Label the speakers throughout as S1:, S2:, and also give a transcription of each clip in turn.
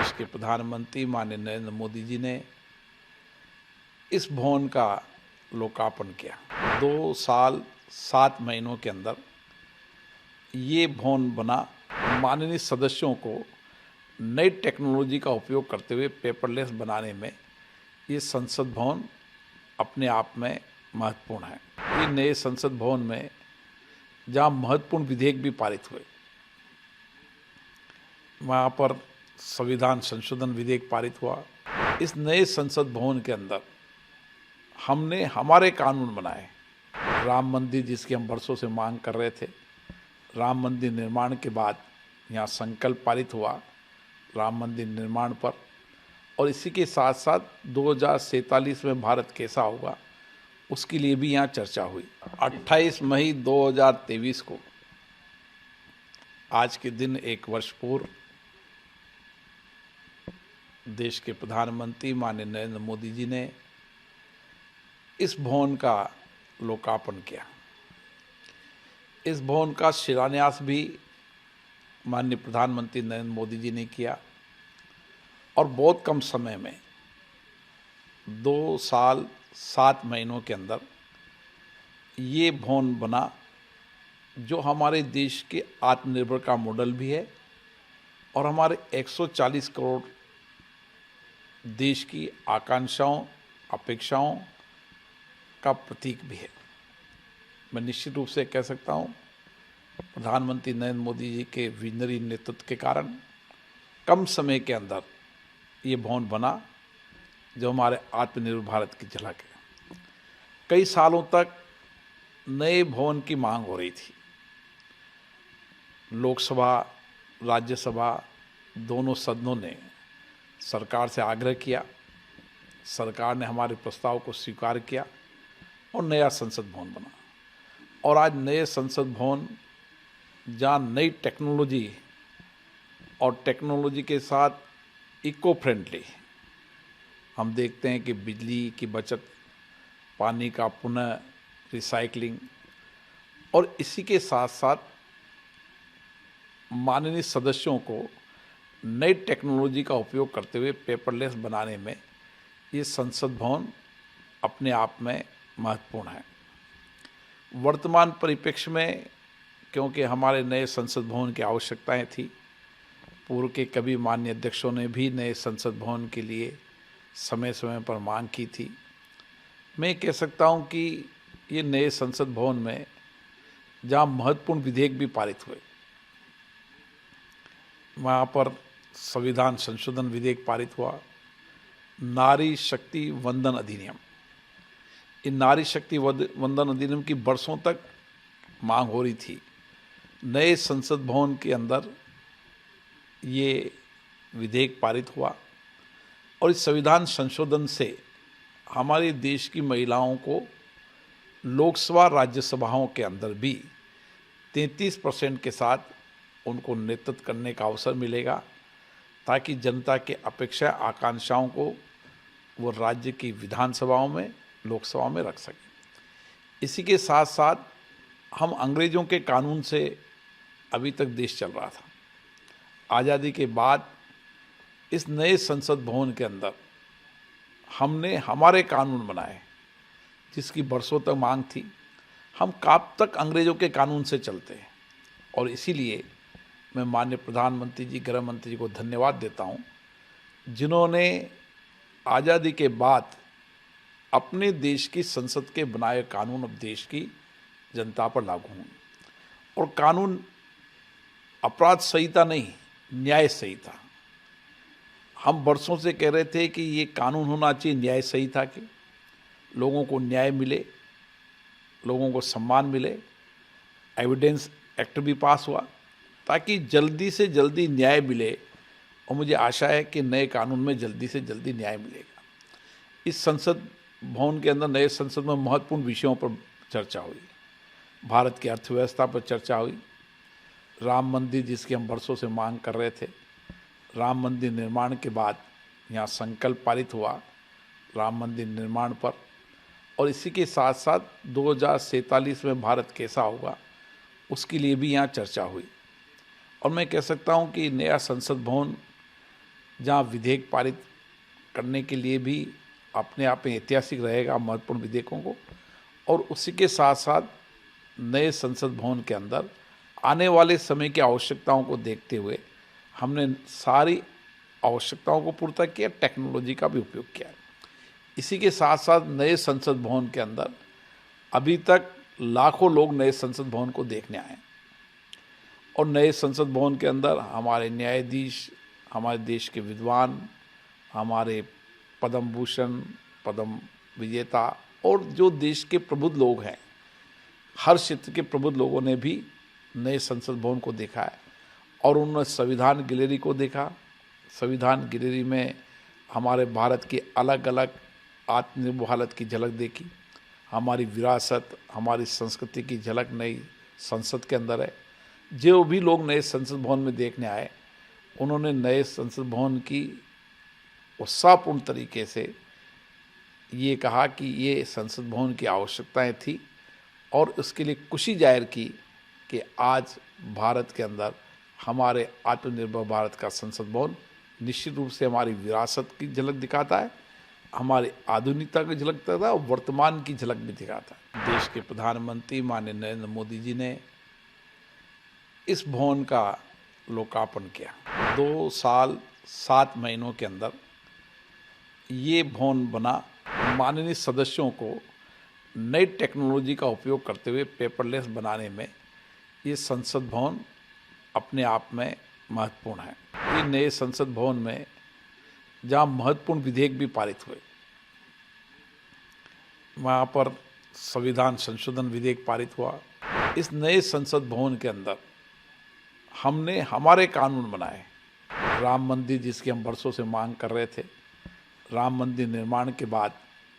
S1: देश के प्रधानमंत्री माननीय नरेंद्र मोदी जी ने इस भवन का लोकार्पण किया। 2 साल 7 महीनों के अंदर ये भवन बना। माननीय सदस्यों को नई टेक्नोलॉजी का उपयोग करते हुए पेपरलेस बनाने में ये संसद भवन अपने आप में महत्वपूर्ण है। ये नए संसद भवन में जहाँ महत्वपूर्ण विधेयक भी पारित हुए, वहाँ पर संविधान संशोधन विधेयक पारित हुआ। इस नए संसद भवन के अंदर हमने हमारे कानून बनाए। राम मंदिर जिसकी हम वर्षों से मांग कर रहे थे, राम मंदिर निर्माण के बाद यहाँ संकल्प पारित हुआ राम मंदिर निर्माण पर, और इसी के साथ साथ 2047 में भारत कैसा होगा उसके लिए भी यहाँ चर्चा हुई। 28 मई 2023 को आज के दिन 1 वर्ष पूर्व देश के प्रधानमंत्री माननीय नरेंद्र मोदी जी ने इस भवन का लोकार्पण किया। इस भवन का शिलान्यास भी माननीय प्रधानमंत्री नरेंद्र मोदी जी ने किया और बहुत कम समय में 2 साल 7 महीनों के अंदर ये भवन बना, जो हमारे देश के आत्मनिर्भर का मॉडल भी है और हमारे 140 करोड़ देश की आकांक्षाओं अपेक्षाओं का प्रतीक भी है। मैं निश्चित रूप से कह सकता हूँ प्रधानमंत्री नरेंद्र मोदी जी के विजनरी नेतृत्व के कारण कम समय के अंदर ये भवन बना, जो हमारे आत्मनिर्भर भारत की झलक है। कई सालों तक नए भवन की मांग हो रही थी। लोकसभा राज्यसभा दोनों सदनों ने सरकार से आग्रह किया, सरकार ने हमारे प्रस्ताव को स्वीकार किया और नया संसद भवन बना। और आज नए संसद भवन जहाँ नई टेक्नोलॉजी और टेक्नोलॉजी के साथ इको फ्रेंडली हम देखते हैं कि बिजली की बचत, पानी का पुनः रिसाइकलिंग, और इसी के साथ साथ माननीय सदस्यों को नई टेक्नोलॉजी का उपयोग करते हुए पेपरलेस बनाने में ये संसद भवन अपने आप में महत्वपूर्ण है। वर्तमान परिप्रेक्ष्य में क्योंकि हमारे नए संसद भवन की आवश्यकताएं थी, पूर्व के कभी माननीय अध्यक्षों ने भी नए संसद भवन के लिए समय समय पर मांग की थी। मैं कह सकता हूं कि ये नए संसद भवन में जहां महत्वपूर्ण विधेयक भी पारित हुए, वहाँ पर संविधान संशोधन विधेयक पारित हुआ, नारी शक्ति वंदन अधिनियम। इन नारी शक्ति वंदन अधिनियम की वर्षों तक मांग हो रही थी। नए संसद भवन के अंदर ये विधेयक पारित हुआ और इस संविधान संशोधन से हमारे देश की महिलाओं को लोकसभा राज्यसभाओं के अंदर भी 33% के साथ उनको नेतृत्व करने का अवसर मिलेगा, ताकि जनता के अपेक्षा आकांक्षाओं को वो राज्य की विधानसभाओं में, लोकसभा में रख सकें। इसी के साथ साथ हम अंग्रेज़ों के कानून से अभी तक देश चल रहा था। आज़ादी के बाद इस नए संसद भवन के अंदर हमने हमारे कानून बनाए, जिसकी बरसों तक मांग थी। हम कब तक अंग्रेज़ों के कानून से चलते हैं, और इसीलिए मैं माननीय प्रधानमंत्री जी, गृह मंत्री जी को धन्यवाद देता हूं, जिन्होंने आज़ादी के बाद अपने देश की संसद के बनाए कानून अब देश की जनता पर लागू हों। और कानून अपराध संहिता नहीं, न्याय संहिता। हम वर्षों से कह रहे थे कि ये कानून होना चाहिए न्याय संहिता के, लोगों को न्याय मिले, लोगों को सम्मान मिले। एविडेंस एक्ट भी पास हुआ ताकि जल्दी से जल्दी न्याय मिले, और मुझे आशा है कि नए कानून में जल्दी से जल्दी न्याय मिलेगा। इस संसद भवन के अंदर नए संसद में महत्वपूर्ण विषयों पर चर्चा हुई। भारत की अर्थव्यवस्था पर चर्चा हुई, राम मंदिर जिसकी हम वर्षों से मांग कर रहे थे, राम मंदिर निर्माण के बाद यहाँ संकल्प पारित हुआ राम मंदिर निर्माण पर, और इसी के साथ साथ 2047 में भारत कैसा होगा उसके लिए भी यहाँ चर्चा हुई। और मैं कह सकता हूँ कि नया संसद भवन जहाँ विधेयक पारित करने के लिए भी अपने आप में ऐतिहासिक रहेगा महत्वपूर्ण विधेयकों को, और उसी के साथ साथ नए संसद भवन के अंदर आने वाले समय की आवश्यकताओं को देखते हुए हमने सारी आवश्यकताओं को पूरा किया, टेक्नोलॉजी का भी उपयोग किया। इसी के साथ साथ नए संसद भवन के अंदर अभी तक लाखों लोग नए संसद भवन को देखने आए, और नए संसद भवन के अंदर हमारे न्यायाधीश, हमारे देश के विद्वान, हमारे पद्म भूषण, पद्म विजेता और जो देश के प्रबुद्ध लोग हैं, हर क्षेत्र के प्रबुद्ध लोगों ने भी नए संसद भवन को देखा है, और उन्होंने संविधान गैलरी को देखा। संविधान गैलरी में हमारे भारत की अलग अलग आत्मनिर्भर भारत की झलक देखी, हमारी विरासत, हमारी संस्कृति की झलक नई संसद के अंदर है। जो भी लोग नए संसद भवन में देखने आए, उन्होंने नए संसद भवन की उत्साहपूर्ण तरीके से ये कहा कि ये संसद भवन की आवश्यकताएं थी, और उसके लिए खुशी जाहिर की कि आज भारत के अंदर हमारे आत्मनिर्भर भारत का संसद भवन निश्चित रूप से हमारी विरासत की झलक दिखाता है, हमारी आधुनिकता की झलक दिखाता है, और वर्तमान की झलक भी दिखाता है। देश के प्रधानमंत्री माननीय नरेंद्र मोदी जी ने इस भवन का लोकार्पण किया। 2 साल 7 महीनों के अंदर ये भवन बना। माननीय सदस्यों को नई टेक्नोलॉजी का उपयोग करते हुए पेपरलेस बनाने में ये संसद भवन अपने आप में महत्वपूर्ण है। ये नए संसद भवन में जहाँ महत्वपूर्ण विधेयक भी पारित हुए, वहाँ पर संविधान संशोधन विधेयक पारित हुआ। इस नए संसद भवन के अंदर हमने हमारे कानून बनाए। राम मंदिर जिसकी हम वर्षों से मांग कर रहे थे, राम मंदिर निर्माण के बाद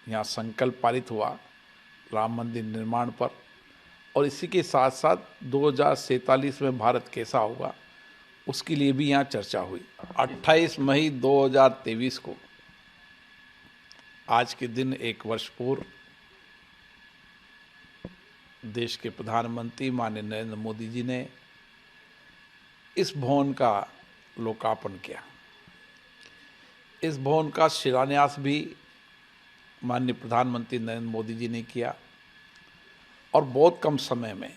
S1: यहाँ संकल्प पारित हुआ राम मंदिर निर्माण पर, और इसी के साथ साथ 2047 में भारत कैसा होगा उसके लिए भी यहाँ चर्चा हुई। 28 मई 2023 को, आज के दिन 1 वर्ष पूर्व, देश के प्रधानमंत्री माननीय नरेंद्र मोदी जी ने इस भवन का लोकार्पण किया। इस भवन का शिलान्यास भी माननीय प्रधानमंत्री नरेंद्र मोदी जी ने किया, और बहुत कम समय में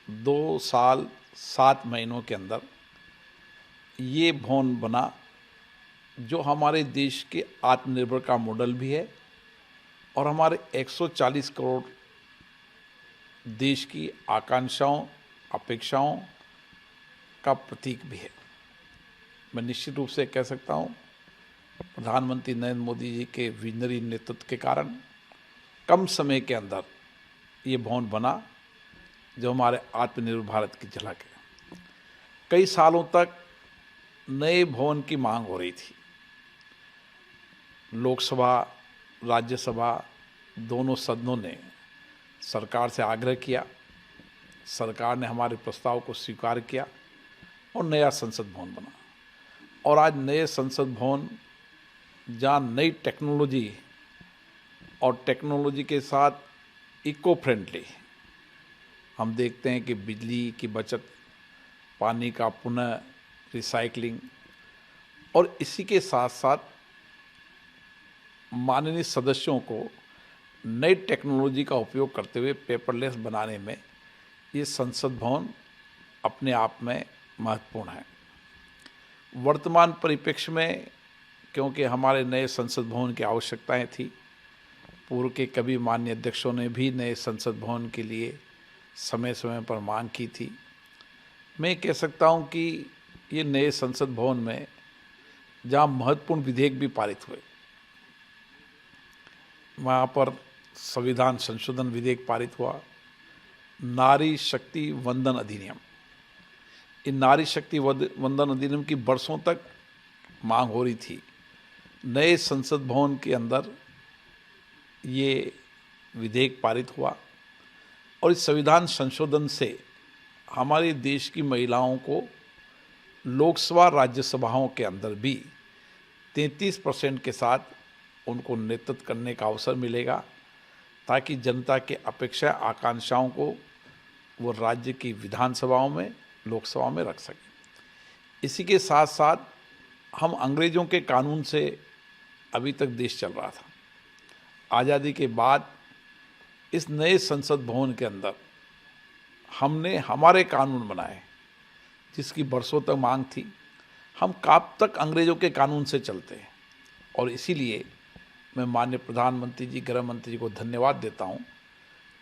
S1: 2 साल 7 महीनों के अंदर ये भवन बना, जो हमारे देश के आत्मनिर्भर का मॉडल भी है, और हमारे 140 करोड़ देश की आकांक्षाओं, अपेक्षाओं का प्रतीक भी है। मैं निश्चित रूप से कह सकता हूँ, प्रधानमंत्री नरेंद्र मोदी जी के विजनरी नेतृत्व के कारण कम समय के अंदर ये भवन बना, जो हमारे आत्मनिर्भर भारत की झलक है। कई सालों तक नए भवन की मांग हो रही थी। लोकसभा, राज्यसभा दोनों सदनों ने सरकार से आग्रह किया, सरकार ने हमारे प्रस्ताव को स्वीकार किया, और नया संसद भवन बना। और आज नए संसद भवन जहाँ नई टेक्नोलॉजी, और टेक्नोलॉजी के साथ इको फ्रेंडली, हम देखते हैं कि बिजली की बचत, पानी का पुनः रिसाइकलिंग, और इसी के साथ साथ माननीय सदस्यों को नई टेक्नोलॉजी का उपयोग करते हुए पेपरलेस बनाने में ये संसद भवन अपने आप में महत्वपूर्ण है। वर्तमान परिप्रेक्ष्य में, क्योंकि हमारे नए संसद भवन की आवश्यकताएं थी, पूर्व के कभी माननीय अध्यक्षों ने भी नए संसद भवन के लिए समय समय पर मांग की थी। मैं कह सकता हूं कि ये नए संसद भवन में जहां महत्वपूर्ण विधेयक भी पारित हुए, वहाँ पर संविधान संशोधन विधेयक पारित हुआ, नारी शक्ति वंदन अधिनियम। इन नारी शक्ति वंदन अधिनियम की वर्षों तक मांग हो रही थी। नए संसद भवन के अंदर ये विधेयक पारित हुआ, और इस संविधान संशोधन से हमारे देश की महिलाओं को लोकसभा, राज्यसभाओं के अंदर भी 33% के साथ उनको नेतृत्व करने का अवसर मिलेगा, ताकि जनता के अपेक्षा, आकांक्षाओं को वो राज्य की विधानसभाओं में, लोकसभा में रख सके। इसी के साथ साथ हम अंग्रेज़ों के कानून से अभी तक देश चल रहा था। आज़ादी के बाद इस नए संसद भवन के अंदर हमने हमारे कानून बनाए, जिसकी बरसों तक मांग थी। हम कब तक अंग्रेज़ों के कानून से चलते हैं, और इसीलिए मैं माननीय प्रधानमंत्री जी, गृह मंत्री जी को धन्यवाद देता हूँ,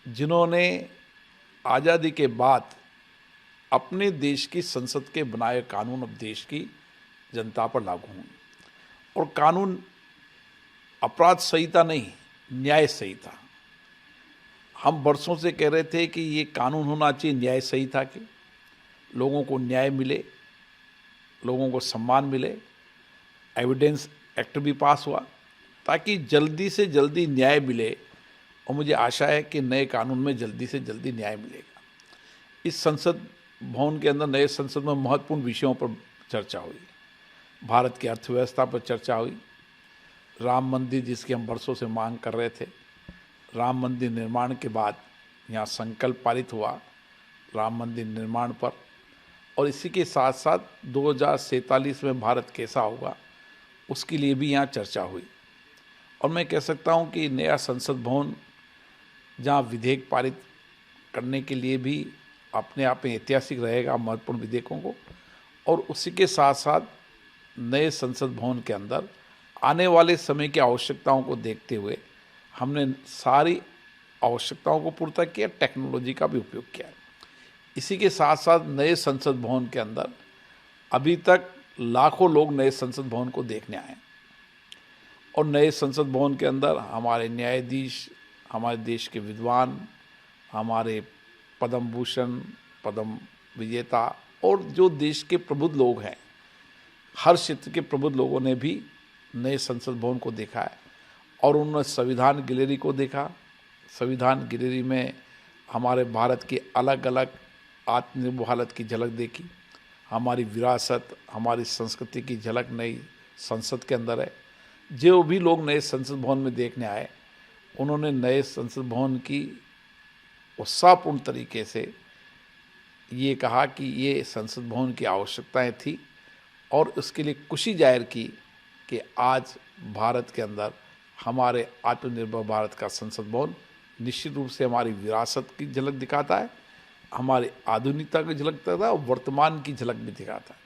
S1: जिन्होंने आज़ादी के बाद अपने देश की संसद के बनाए कानून अब देश की जनता पर लागू हों। और कानून अपराध संहिता नहीं, न्याय संहिता। हम बरसों से कह रहे थे कि ये कानून होना चाहिए न्याय संहिता के, लोगों को न्याय मिले, लोगों को सम्मान मिले। एविडेंस एक्ट भी पास हुआ ताकि जल्दी से जल्दी न्याय मिले, और मुझे आशा है कि नए कानून में जल्दी से जल्दी न्याय मिलेगा। इस संसद भवन के अंदर, नए संसद में महत्वपूर्ण विषयों पर चर्चा हुई। भारत की अर्थव्यवस्था पर चर्चा हुई, राम मंदिर जिसकी हम बरसों से मांग कर रहे थे, राम मंदिर निर्माण के बाद यहाँ संकल्प पारित हुआ राम मंदिर निर्माण पर, और इसी के साथ साथ 2047 में भारत कैसा होगा उसके लिए भी यहाँ चर्चा हुई। और मैं कह सकता हूँ कि नया संसद भवन जहाँ विधेयक पारित करने के लिए भी अपने आप में ऐतिहासिक रहेगा, महत्वपूर्ण विधेयकों को, और उसी के साथ साथ नए संसद भवन के अंदर आने वाले समय की आवश्यकताओं को देखते हुए हमने सारी आवश्यकताओं को पूरा किया, टेक्नोलॉजी का भी उपयोग किया। इसी के साथ साथ नए संसद भवन के अंदर अभी तक लाखों लोग नए संसद भवन को देखने आए, और नए संसद भवन के अंदर हमारे न्यायाधीश, हमारे देश के विद्वान, हमारे पद्म भूषण, पद्म विजेता और जो देश के प्रबुद्ध लोग हैं, हर क्षेत्र के प्रबुद्ध लोगों ने भी नए संसद भवन को देखा है। और उन्होंने संविधान गैलरी को देखा। संविधान गैलरी में हमारे भारत की अलग अलग आत्मनिर्भर भारत की झलक देखी, हमारी विरासत, हमारी संस्कृति की झलक नई संसद के अंदर है। जो भी लोग नए संसद भवन में देखने आए, उन्होंने नए संसद भवन की उत्साहपूर्ण तरीके से ये कहा कि ये संसद भवन की आवश्यकताएं थी, और उसके लिए खुशी जाहिर की कि आज भारत के अंदर हमारे आत्मनिर्भर भारत का संसद भवन निश्चित रूप से हमारी विरासत की झलक दिखाता है, हमारी आधुनिकता की झलक दिखाता है, और वर्तमान की झलक भी दिखाता है।